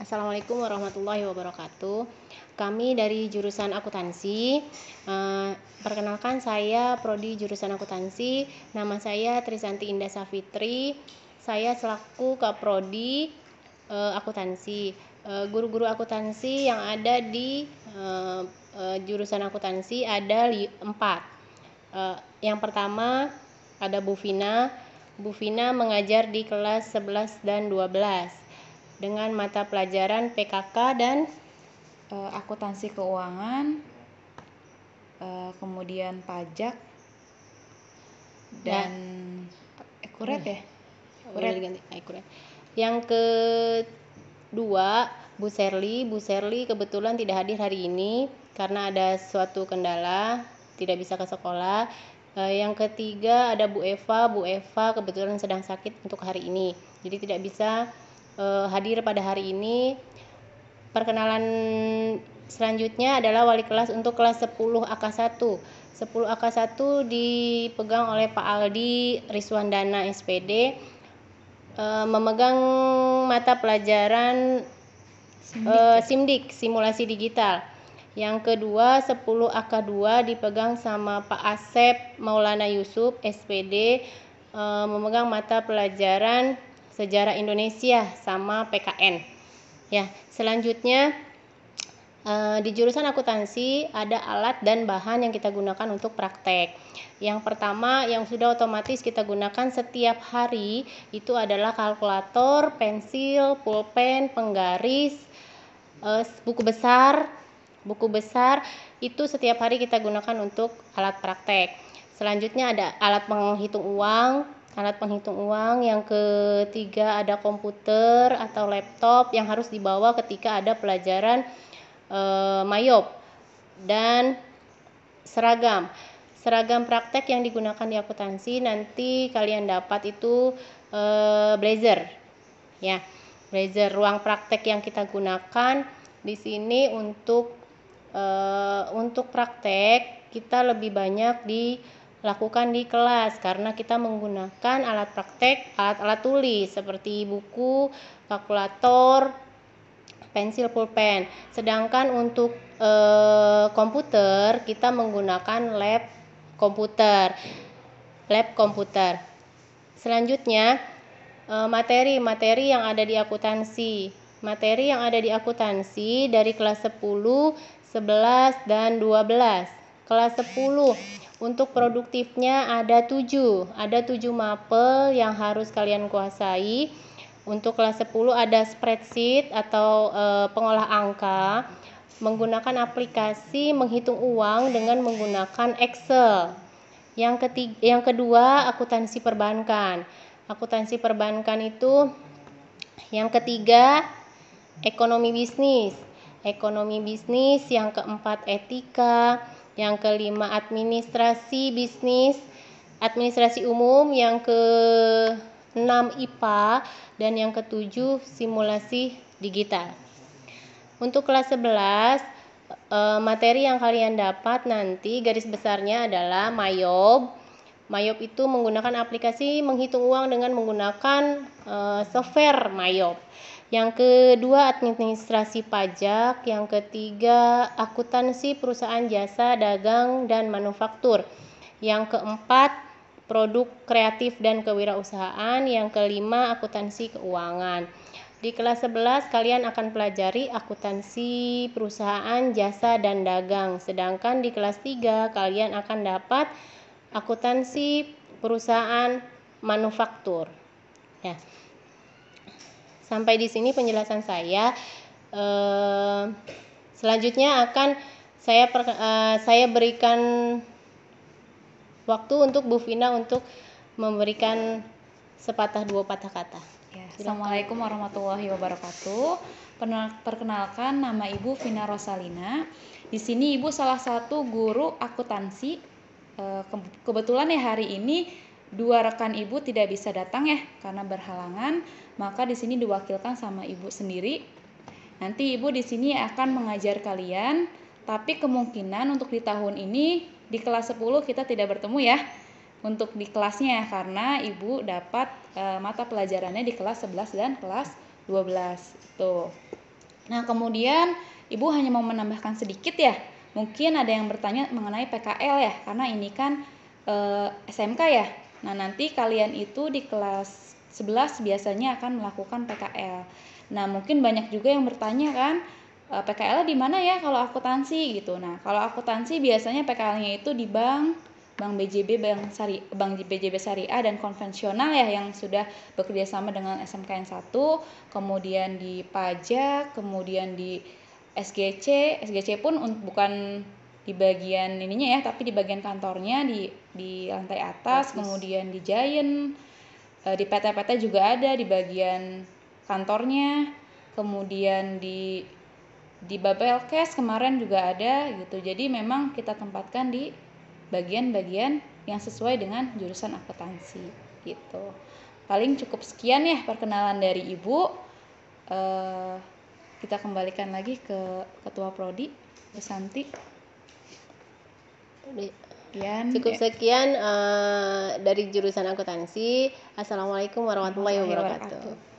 Assalamualaikum warahmatullahi wabarakatuh. Kami dari jurusan akuntansi. Perkenalkan, saya prodi jurusan akuntansi. Nama saya Trisanti Indah Safitri. Saya selaku Kaprodi akuntansi. Guru-guru akuntansi yang ada di jurusan akuntansi ada 4. Yang pertama ada Bu Vina. Bu Vina mengajar di kelas 11 dan 12 dengan mata pelajaran PKK dan akuntansi keuangan, kemudian pajak dan akurat ya. Akurat. Yang kedua Bu Serly. Bu Serly kebetulan tidak hadir hari ini karena ada suatu kendala, tidak bisa ke sekolah. Yang ketiga ada Bu Eva. Bu Eva kebetulan sedang sakit untuk hari ini, jadi tidak bisa hadir pada hari ini. Perkenalan selanjutnya adalah wali kelas untuk kelas 10 AK1. 10 AK1 dipegang oleh Pak Aldi Riswandana SPD, memegang mata pelajaran SIMDIK, simulasi digital. Yang kedua 10 AK2 dipegang sama Pak Asep Maulana Yusuf SPD, memegang mata pelajaran sejarah Indonesia sama PKN. Ya, selanjutnya di jurusan akuntansi ada alat dan bahan yang kita gunakan untuk praktek. Yang pertama yang sudah otomatis kita gunakan setiap hari itu adalah kalkulator, pensil, pulpen, penggaris, buku besar. Buku besar itu setiap hari kita gunakan untuk alat praktek. Selanjutnya ada alat penghitung uang. Alat penghitung uang. Yang ketiga ada komputer atau laptop yang harus dibawa ketika ada pelajaran mayop. Dan seragam praktek yang digunakan di akuntansi nanti kalian dapat itu blazer ya. Blazer. Ruang praktek yang kita gunakan di sini untuk praktek kita lebih banyak dilakukan di kelas karena kita menggunakan alat praktek, alat tulis seperti buku, kalkulator, pensil, pulpen. Sedangkan untuk komputer kita menggunakan lab komputer. Selanjutnya materi yang ada di akuntansi. Materi yang ada di akuntansi dari kelas 10, 11, dan 12. Kelas 10 untuk produktifnya ada 7 mapel yang harus kalian kuasai. Untuk kelas 10 ada spreadsheet atau pengolah angka, menggunakan aplikasi menghitung uang dengan menggunakan Excel. Yang kedua akuntansi perbankan. Akuntansi perbankan itu yang ketiga ekonomi bisnis. Yang keempat etika, yang kelima administrasi bisnis, administrasi umum, yang keenam IPA, dan yang ketujuh simulasi digital. Untuk kelas 11 materi yang kalian dapat nanti garis besarnya adalah mayop. Mayop itu menggunakan aplikasi menghitung uang dengan menggunakan software mayop. Yang kedua administrasi pajak, yang ketiga akuntansi perusahaan jasa, dagang, dan manufaktur. Yang keempat produk kreatif dan kewirausahaan, yang kelima akuntansi keuangan. Di kelas 11 kalian akan pelajari akuntansi perusahaan jasa dan dagang, sedangkan di kelas 3 kalian akan dapat akuntansi perusahaan manufaktur. Ya. Sampai di sini penjelasan saya. Selanjutnya akan saya berikan waktu untuk Bu Vina untuk memberikan sepatah dua patah kata. Ya, Assalamualaikum warahmatullahi wabarakatuh. Perkenalkan, nama Ibu Vina Rosalina. Di sini Ibu salah satu guru akuntansi. Kebetulan ya hari ini 2 rekan Ibu tidak bisa datang ya karena berhalangan, maka di sini diwakilkan sama Ibu sendiri. Nanti Ibu di sini akan mengajar kalian, tapi kemungkinan untuk di tahun ini di kelas 10 kita tidak bertemu ya untuk di kelasnya karena Ibu dapat mata pelajarannya di kelas 11 dan kelas 12. Tuh. Nah, kemudian Ibu hanya mau menambahkan sedikit ya. Mungkin ada yang bertanya mengenai PKL ya, karena ini kan SMK ya. Nah, nanti kalian itu di kelas 11 biasanya akan melakukan PKL. Nah, mungkin banyak juga yang bertanya kan, PKL di mana ya kalau akuntansi gitu. Nah, kalau akuntansi biasanya PKL-nya itu di Bank BJB, Bank BJB Syariah dan konvensional ya, yang sudah bekerja sama dengan SMKN 1, kemudian di pajak, kemudian di SGC pun bukan di bagian ininya ya, tapi di bagian kantornya di lantai atas, kemudian di Giant, di PT-PT juga ada di bagian kantornya, kemudian di Babelkes kemarin juga ada gitu. Jadi memang kita tempatkan di bagian-bagian yang sesuai dengan jurusan akuntansi gitu. Paling cukup sekian ya perkenalan dari Ibu. Kita kembalikan lagi ke Ketua Prodi, Bu Santi. Cukup sekian dari jurusan akuntansi. Assalamualaikum warahmatullahi wabarakatuh.